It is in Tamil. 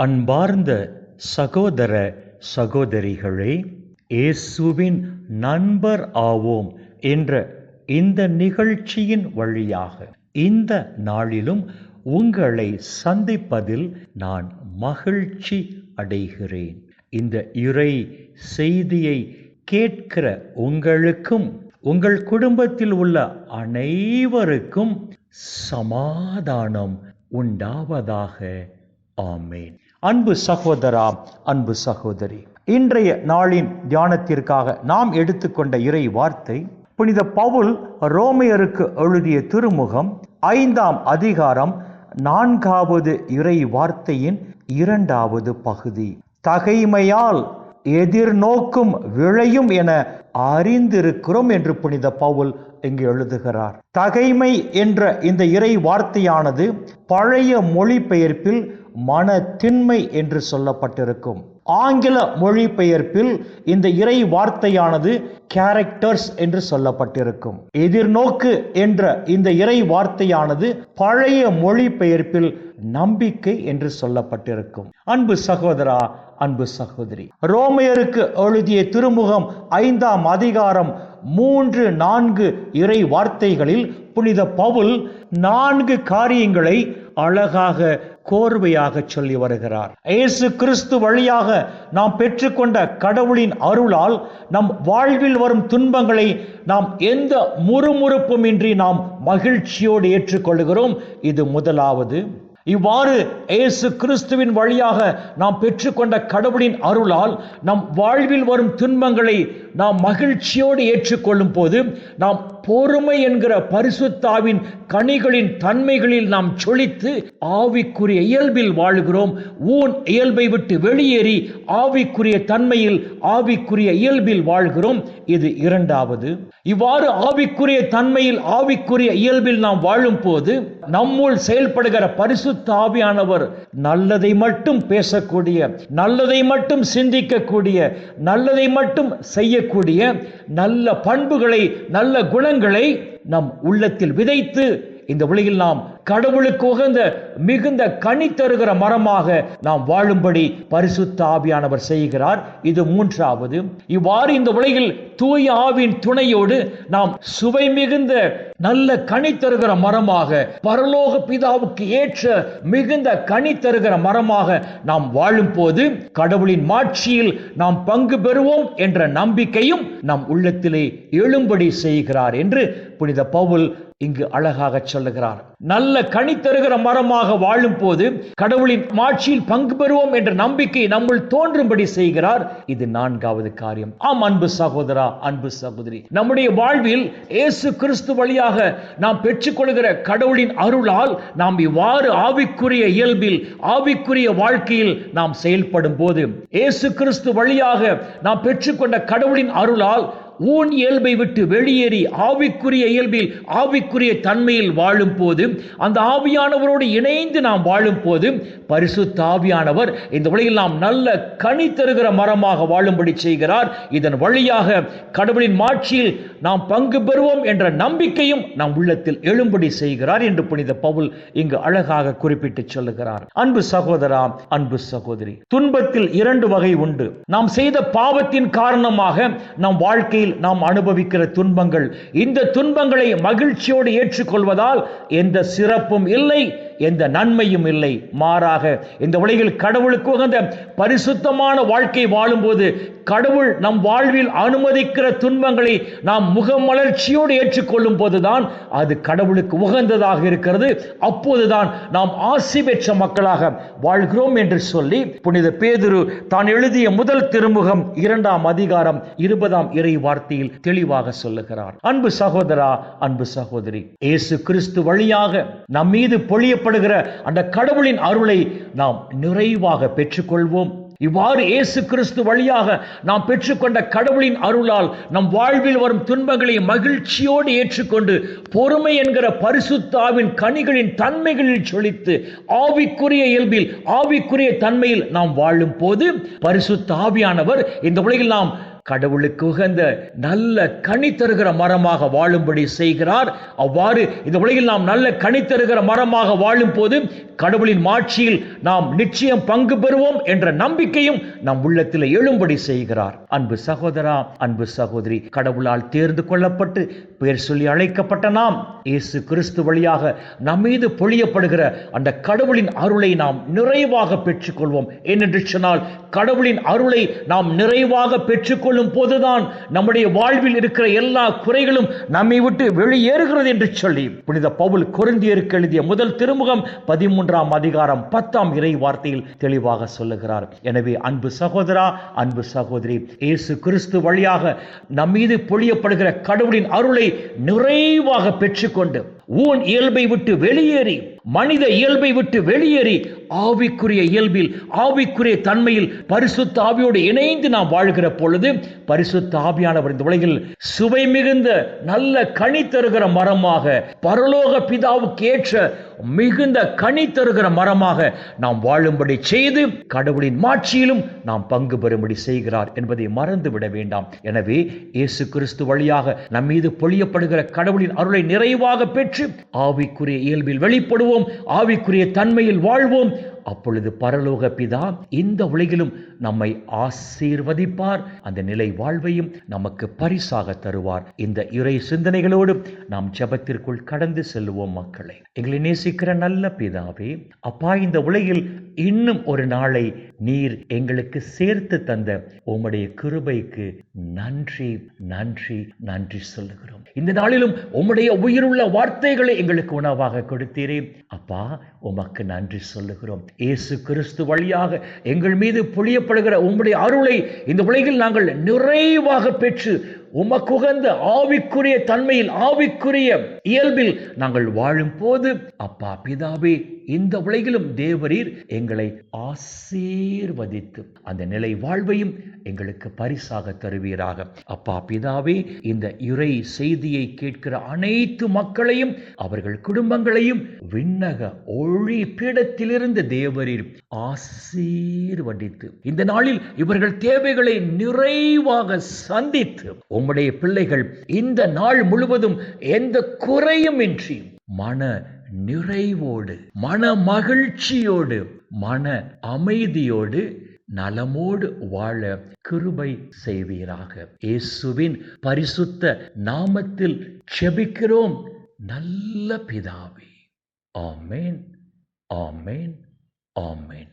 அன்பார்ந்த சகோதர சகோதரிகளே, இயேசுவின் நண்பர் ஆவோம் என்ற இந்த நிகழ்ச்சியின் வழியாக இந்த நாளிலும் உங்களை சந்திப்பதில் நான் மகிழ்ச்சி அடைகிறேன். இந்த இறை செய்தியை கேட்கிற உங்களுக்கும் உங்கள் குடும்பத்தில் உள்ள அனைவருக்கும் சமாதானம் உண்டாவதாக. ஆமேன். அன்பு சகோதரா, அன்பு சகோதரி, இன்றைய நாளின் தியானத்திற்காக நாம் எடுத்துக்கொண்ட இறை வார்த்தை புனித பவுல் ரோமையருக்கு எழுதிய திருமுகம் 5ஆம் அதிகாரம் 4வது இறை வார்த்தையின் 2வது பகுதி. தகைமையால் எதிர்நோக்கும் விளையும் என அறிந்திருக்கிறோம் என்று புனித பவுல் இங்கு எழுதுகிறார். தகைமை என்ற இந்த இறை வார்த்தையானது பழைய மொழிபெயர்ப்பில் மனத்திண்மை என்று சொல்லப்பட்டிருக்கும். ஆங்கில மொழிபெயர்ப்பில் இந்த இறை வார்த்தையானது கேரக்டர்ஸ் என்று சொல்லப்பட்டிருக்கும். எதிர்நோக்கு என்ற இந்த இறை வார்த்தையானது பழைய மொழிபெயர்ப்பில் நம்பிக்கை என்று சொல்லப்பட்டிருக்கும். அன்பு சகோதரா, அன்பு சகோதரி, ரோமையருக்கு எழுதிய திருமுகம் 5ஆம் அதிகாரம் 3-4 இறை வார்த்தைகளில் புனித பவுல் 4 காரியங்களை அழகாக கோர்வையாக சொல்லி வருகிறார். இயேசு கிறிஸ்து வழியாக நாம் பெற்றுக்கொண்ட கடவுளின் அருளால் நம் வாழ்வில் வரும் துன்பங்களை நாம் எந்த முறுமுறுப்புமின்றி நாம் மகிழ்ச்சியோடு ஏற்றுக்கொள்கிறோம். இது முதலாவது. இவ்வாறு இயேசு கிறிஸ்துவின் வழியாக நாம் பெற்றுக்கொண்ட கடவுளின் அருளால் நம் வாழ்வில் வரும் துன்பங்களை நாம் மகிழ்ச்சியோடு ஏற்றுக்கொள்ளும் போது நாம் பொறுமை என்கிற பரிசுத்தாவின் கனிகளின் தன்மைகளில் நாம் சொலித்து ஆவிக்குரிய இயல்பில் வாழுகிறோம். ஊன் இயல்பை விட்டு வெளியேறி ஆவிக்குரிய தன்மையில் ஆவிக்குரிய இயல்பில் வாழ்கிறோம். இது இரண்டாவது. இவ்வாறு ஆவிக்குரிய தன்மையில் ஆவிக்குரிய இயல்பில் நாம் வாழும் போது நம்முள் செயல்படுகிற பரிசுத்த ஆவியானவர் நல்லதை மட்டும் பேசக்கூடிய, நல்லதை மட்டும் சிந்திக்கக்கூடிய, நல்லதை மட்டும் செய்யக்கூடிய நல்ல பண்புகளை, நல்ல குணங்களை நம் உள்ளத்தில் விதைத்து இந்த உலகில் நாம் கடவுளுக்கு உகந்த மிகுந்த கனி தருகிற மரமாக நாம் வாழும்படி பரிசுத்த ஆவியானவர் செய்கிறார். இது மூன்றாவது. இவ்வாறு இந்த உலகில் தூய ஆவியின் துணையோடு நாம் சுவை மிகுந்த நல்ல கனி தருகிற மரமாக, பரலோக பிதாவுக்கு ஏற்ற மிகுந்த கனி தருகிற மரமாக நாம் வாழும் போது கடவுளின் மாட்சியில் நாம் பங்கு பெறுவோம் என்ற நம்பிக்கையும் நம் உள்ளத்திலே எழும்படி செய்கிறார் என்று புனித பவுல் இங்கு அழகாக சொல்லுகிறார். நல்ல கனி தருகிற மரமாக வாழும் போது கடவுளின் மாட்சியில் பங்கு பெறுவோம் என்ற நம்பிக்கை நம்முள் தோன்றும்படி செய்கிறார். இது 4வது காரியம். ஆம் அன்பு சகோதரா, அன்பு சகோதரி, நம்முடைய வாழ்வில் இயேசு கிறிஸ்து வழியாக நாம் பெற்றுக்கொள்கிற கடவுளின் அருளால் நாம் இவ்வாறு ஆவிக்குரிய இயல்பில் ஆவிக்குரிய வாழ்க்கையில் நாம் செயல்படும் போது, இயேசு கிறிஸ்து வழியாக நாம் பெற்றுக்கொண்ட கடவுளின் அருளால் ஊன் இயல்பை விட்டு வெளியேறி ஆவிக்குரிய இயல்பில் ஆவிக்குரிய தன்மையில் வாழும் போது, அந்த ஆவியானவரோடு இணைந்து நாம் வாழும் போது பரிசுத்த ஆவியானவர் இந்த உலகில் நாம் நல்ல கனி தருகிற மரமாக வாழும்படி செய்கிறார். இதன் வழியாக கடவுளின் மாட்சியில் நாம் பங்கு பெறுவோம் என்ற நம்பிக்கையும் நம் உள்ளத்தில் எழும்படி செய்கிறார் என்று புனித பவுல் இங்கு அழகாக குறிப்பிட்டு சொல்லுகிறார். அன்பு சகோதரா, அன்பு சகோதரி, துன்பத்தில் 2 வகை உண்டு. நாம் செய்த பாவத்தின் காரணமாக நம் வாழ்க்கையில் நாம் அனுபவிக்கிற துன்பங்கள். இந்த துன்பங்களை மகிழ்ச்சியோடு ஏற்றுக்கொள்வதால் எந்த சிறப்பும் இல்லை, எந்த நன்மையும் இல்லை. மாறாக இந்த உலகில் கடவுளுக்கு உகந்த பரிசுத்தமான வாழ்க்கை வாழும்போது கடவுள் நம் வாழ்வில் அனுமதிக்கிற துன்பங்களை நாம் முகமலர்ச்சியோடு ஏற்றுக்கொள்ளும் போதுதான் அது கடவுளுக்கு உகந்ததாக இருக்கிறது. அப்போதுதான் நாம் ஆசி பெற்ற மக்களாக வாழ்கிறோம் என்று சொல்லி புனித பேதுரு தான் எழுதிய முதல் திருமுகம் 2ஆம் அதிகாரம் 20ஆம் இறை வார்த்தையில் தெளிவாக சொல்லுகிறார். அன்பு சகோதரா, அன்பு சகோதரி, இயேசு கிறிஸ்து வழியாக நம் மீது பொழியப்படுகிற அந்த கடவுளின் அருளை நாம் நிறைவாக பெற்றுக்கொள்வோம். இவ்வாறு இயேசு கிறிஸ்து வழியாக நாம் பெற்றுக்கொண்ட கடவுளின் அருளால் நம் வாழ்வில் வரும் துன்பங்களை மகிழ்ச்சியோடு ஏற்றுக்கொண்டு பொறுமை என்கிற பரிசுத்தாவின் கனிகளின் தன்மைகளில் சொலித்து ஆவிக்குரிய இயல்பில் ஆவிக்குரிய தன்மையில் நாம் வாழும் போது பரிசுத்த ஆவியானவர் இந்த உலகில் நாம் கடவுளுக்கு உகந்த நல்ல கனி தருகிற மரமாக வாழும்படி செய்கிறார். அவ்வாறு இந்த உலகில் நாம் நல்ல கனி தருகிற மரமாக வாழும் போது கடவுளின் மாட்சியில் நாம் நிச்சயம் பங்கு பெறுவோம் என்ற நம்பிக்கையும் நம் உள்ளத்தில் எழும்படி செய்கிறார். அன்பு சகோதரா, அன்பு சகோதரி, கடவுளால் தேர்ந்து கொள்ளப்பட்டு பெயர் சொல்லி அழைக்கப்பட்ட நாம் இயேசு கிறிஸ்து வழியாக நம் மீது பொழியப்படுகிற அந்த கடவுளின் அருளை நாம் நிறைவாக பெற்றுக்கொள்வோம். ஏனென்று சொன்னால் கடவுளின் அருளை நாம் நிறைவாக பெற்றுக்கொள்ளும் போதுதான் நம்முடைய வாழ்வில் இருக்கிற எல்லா குறைகளும் நம்மை விட்டு வெளியேறுகிறது என்று சொல்லி புனித பவுல் கொரிந்தியருக்கு எழுதிய முதல் திருமுகம் 13ஆம் அதிகாரம் 10ஆம் இறை வார்த்தையில் தெளிவாக சொல்லுகிறார். எனவே அன்பு சகோதரா, அன்பு சகோதரி, இயேசு கிறிஸ்து வழியாக நம் மீது பொழியப்படுகிற கடவுளின் அருளை நிறைவாக பெற்றுக்கொண்டு ஊன் இயல்பை விட்டு வெளியேறி, மனித இயல்பை விட்டு வெளியேறி ஆவிக்குரிய இயல்பில், ஆவிக்குரிய தன்மையில் பரிசுத்த ஆவியோடு இணைந்து நாம் வாழ்கிற பொழுது பரிசுத்த ஆவியானவர் இந்த உலகில் சுவை மிகுந்த நல்ல கனி தருகிற மரமாக, பரலோக பிதாவுக்கு ஏற்ற மிகுந்த கனி தருகிற மரமாக நாம் வாழும்படி செய்து கடவுளின் மாட்சியிலும் நாம் பங்கு பெறும்படி செய்கிறார் என்பதை மறந்துவிட வேண்டாம். எனவே இயேசு கிறிஸ்து வழியாக நம் மீது பொழியப்படுகிற கடவுளின் அருளை நிறைவாக பெற்று ஆவிக்குரிய இயல்பில் வெளிப்படுவோம், ஆவிக்குரிய தன்மையில் வாழ்வோம். அப்பொழுது பரலோக பிதா இந்த உலகிலும் நம்மை ஆசீர்வதிப்பார், அந்த நிலை வாழ்வையும் நமக்கு பரிசாக தருவார். இந்த இறை சிந்தனைகளோடு நாம் ஜெபத்திற்குள் கடந்து செல்லுவோம். மக்களை, எங்களை நேசிக்கிற நல்ல பிதாவே, அப்பா, இந்த உலகில் இன்னும் ஒரு நாளை நீர் எங்களுக்கு சேர்த்து தந்த உம்முடைய கிருபைக்கு நன்றி நன்றி நன்றி சொல்லுகிறோம். இந்த நாளிலும் உம்முடைய உயிருள்ள வார்த்தைகளை எங்களுக்கு உணவாக கொடுத்தீரே அப்பா, உமக்கு நன்றி சொல்லுகிறோம். இயேசு கிறிஸ்து வழியாக எங்கள் மீது பொழியப்படுகிற உம்முடைய அருளை இந்த உலகில் நாங்கள் நிறைவாக பெற்று உமக்குகந்த ஆவிக்குரிய தன்மையில், ஆவிக்குரிய இயல்பில் நாங்கள் வாழும் போது அப்பா பிதாவே, இந்த உலகிலும் தேவரீர் எங்களை ஆசீர்வதித்து அந்த நிலை வாழ்வையும் எங்களுக்கு பரிசாக தருவீராக. அப்பா பிதாவே, இந்த இறை செய்தியை கேட்கிற அனைத்து மக்களையும், அவர்கள் குடும்பங்களையும் விண்ணக ஒளி பீடத்திலிருந்து தேவரீர் ஆசீர்வதித்து இந்த நாளில் இவர்கள் தேவைகளை நிறைவாக சந்தித்து உம்முடைய பிள்ளைகள் இந்த நாள் முழுவதும் எந்த குறையும் இன்றி மன நிறைவோடு, மன மகிழ்ச்சியோடு, மன அமைதியோடு, நலமோடு வாழ கிருபை செய்வீராக. இயேசுவின் பரிசுத்த நாமத்தில் ஜெபிக்கிறோம் நல்ல பிதாவே. ஆமென், ஆமென், ஆமென்.